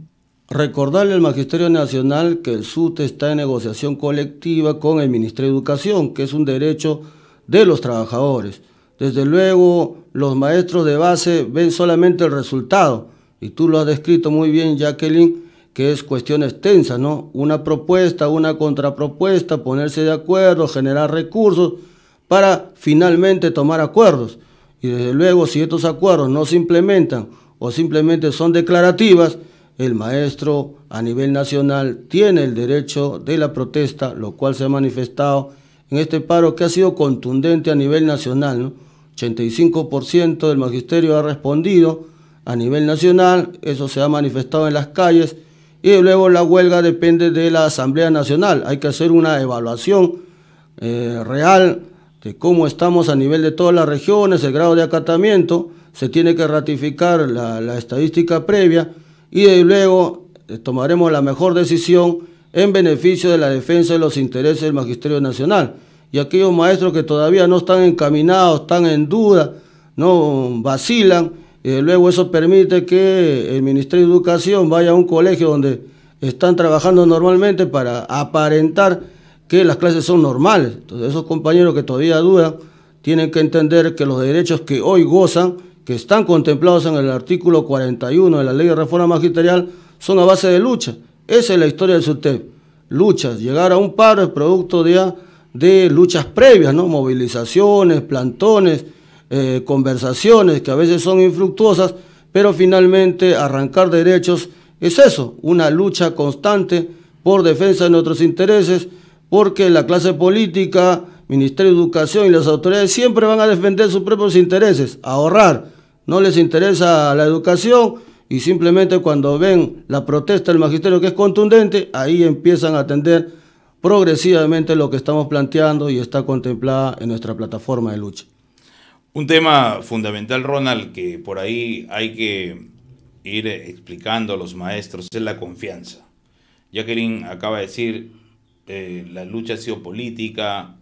Recordarle al Magisterio Nacional que el SUTE está en negociación colectiva con el Ministerio de Educación, que es un derecho de los trabajadores. Desde luego, los maestros de base ven solamente el resultado, y tú lo has descrito muy bien, Jacqueline, que es cuestiones tensas, ¿no? Una propuesta, una contrapropuesta, ponerse de acuerdo, generar recursos para finalmente tomar acuerdos. Y desde luego, si estos acuerdos no se implementan o simplemente son declarativas, el maestro a nivel nacional tiene el derecho de la protesta, lo cual se ha manifestado en este paro que ha sido contundente a nivel nacional, ¿no? 85% del magisterio ha respondido a nivel nacional, eso se ha manifestado en las calles, y luego la huelga depende de la Asamblea Nacional. Hay que hacer una evaluación real de cómo estamos a nivel de todas las regiones, el grado de acatamiento, se tiene que ratificar la estadística previa, y luego tomaremos la mejor decisión en beneficio de la defensa de los intereses del Magisterio Nacional. Y aquellos maestros que todavía no están encaminados, están en duda, no vacilan, luego eso permite que el Ministerio de Educación vaya a un colegio donde están trabajando normalmente para aparentar que las clases son normales. Entonces esos compañeros que todavía dudan tienen que entender que los derechos que hoy gozan, que están contemplados en el artículo 41 de la Ley de Reforma Magisterial, son a base de lucha. Esa es la historia del SUTEP. Luchas, llegar a un paro es producto de luchas previas, ¿no? Movilizaciones, plantones, conversaciones que a veces son infructuosas, pero finalmente arrancar derechos es eso, una lucha constante por defensa de nuestros intereses, porque la clase política, Ministerio de Educación y las autoridades siempre van a defender sus propios intereses, ahorrar, no les interesa la educación, y simplemente cuando ven la protesta del magisterio que es contundente, ahí empiezan a atender progresivamente lo que estamos planteando y está contemplada en nuestra plataforma de lucha. Un tema fundamental, Ronald, que por ahí hay que ir explicando a los maestros, es la confianza. Jacqueline acaba de decir, la lucha ha sido política,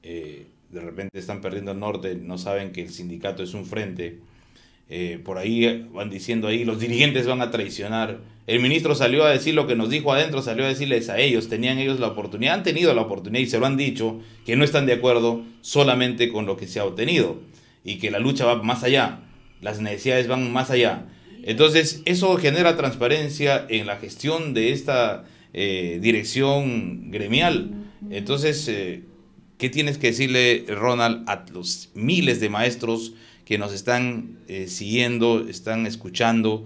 de repente están perdiendo el norte, no saben que el sindicato es un frente. Por ahí van diciendo ahí, los dirigentes van a traicionar. El ministro salió a decir lo que nos dijo adentro, salió a decirles a ellos, tenían ellos la oportunidad, han tenido la oportunidad y se lo han dicho, que no están de acuerdo solamente con lo que se ha obtenido y que la lucha va más allá, las necesidades van más allá. Entonces eso genera transparencia en la gestión de esta dirección gremial. Entonces, ¿qué tienes que decirle, Ronald, a los miles de maestros que nos están siguiendo, están escuchando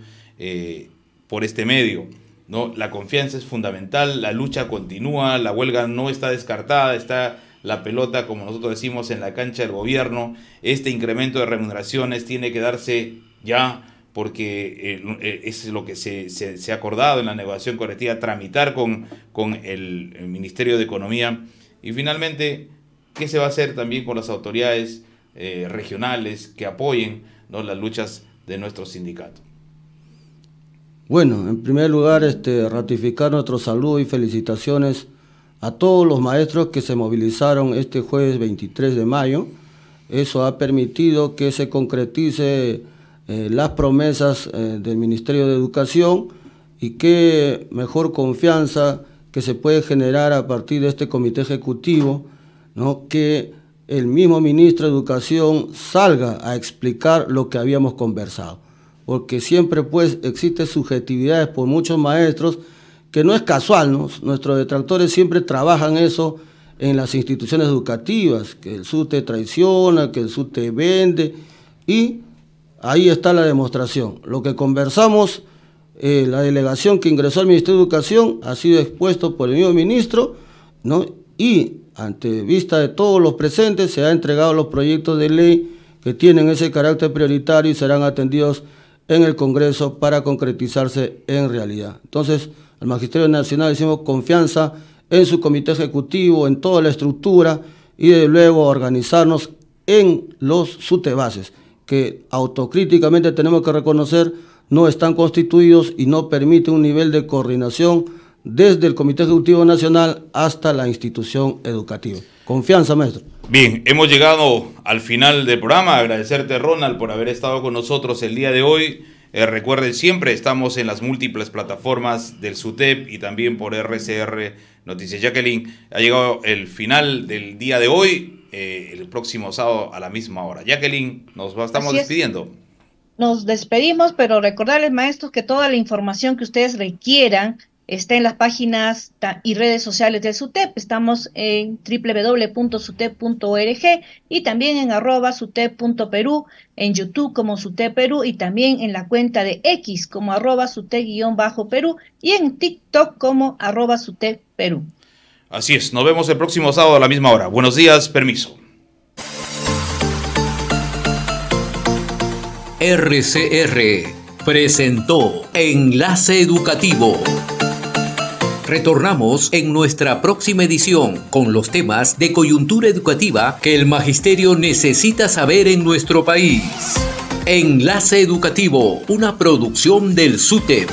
por este medio, ¿no? La confianza es fundamental, la lucha continúa, la huelga no está descartada, está la pelota, como nosotros decimos, en la cancha del gobierno. Este incremento de remuneraciones tiene que darse ya, porque es lo que se ha acordado en la negociación colectiva, tramitar con el Ministerio de Economía. Y finalmente, ¿qué se va a hacer también con las autoridades regionales que apoyen, ¿no?, las luchas de nuestro sindicato? Bueno, en primer lugar, ratificar nuestro saludo y felicitaciones a todos los maestros que se movilizaron este jueves 23 de mayo. Eso ha permitido que se concretice las promesas del Ministerio de Educación, y qué mejor confianza que se puede generar a partir de este comité ejecutivo, ¿no?, que el mismo ministro de Educación salga a explicar lo que habíamos conversado, porque siempre pues existen subjetividades por muchos maestros, que no es casual, ¿no? Nuestros detractores siempre trabajan eso en las instituciones educativas, que el SUTE traiciona, que el SUTE vende, y ahí está la demostración. Lo que conversamos la delegación que ingresó al Ministerio de Educación ha sido expuesto por el mismo ministro, ¿no? Y ante vista de todos los presentes se han entregado los proyectos de ley que tienen ese carácter prioritario y serán atendidos en el Congreso para concretizarse en realidad. Entonces, al Magisterio Nacional decimos confianza en su comité ejecutivo, en toda la estructura y de luego organizarnos en los SUTEBASES, que autocríticamente tenemos que reconocer no están constituidos y no permiten un nivel de coordinación desde el Comité Ejecutivo Nacional hasta la institución educativa. Confianza, maestro. Bien, hemos llegado al final del programa. Agradecerte, Ronald, por haber estado con nosotros el día de hoy. Recuerden siempre, estamos en las múltiples plataformas del SUTEP y también por RCR Noticias. Jacqueline, ha llegado el final del día de hoy, el próximo sábado a la misma hora. Jacqueline, nos estamos despidiendo. Nos despedimos, pero recordarles, maestros, que toda la información que ustedes requieran está en las páginas y redes sociales del SUTEP. Estamos en www.sutep.org y también en @sutep.perú, en YouTube como SUTEP Perú y también en la cuenta de X como @sutep_Perú y en TikTok como @sutep Perú. Así es, nos vemos el próximo sábado a la misma hora. Buenos días, permiso. RCR presentó Enlace Educativo. Retornamos en nuestra próxima edición con los temas de coyuntura educativa que el magisterio necesita saber en nuestro país. Enlace Educativo, una producción del SUTEP.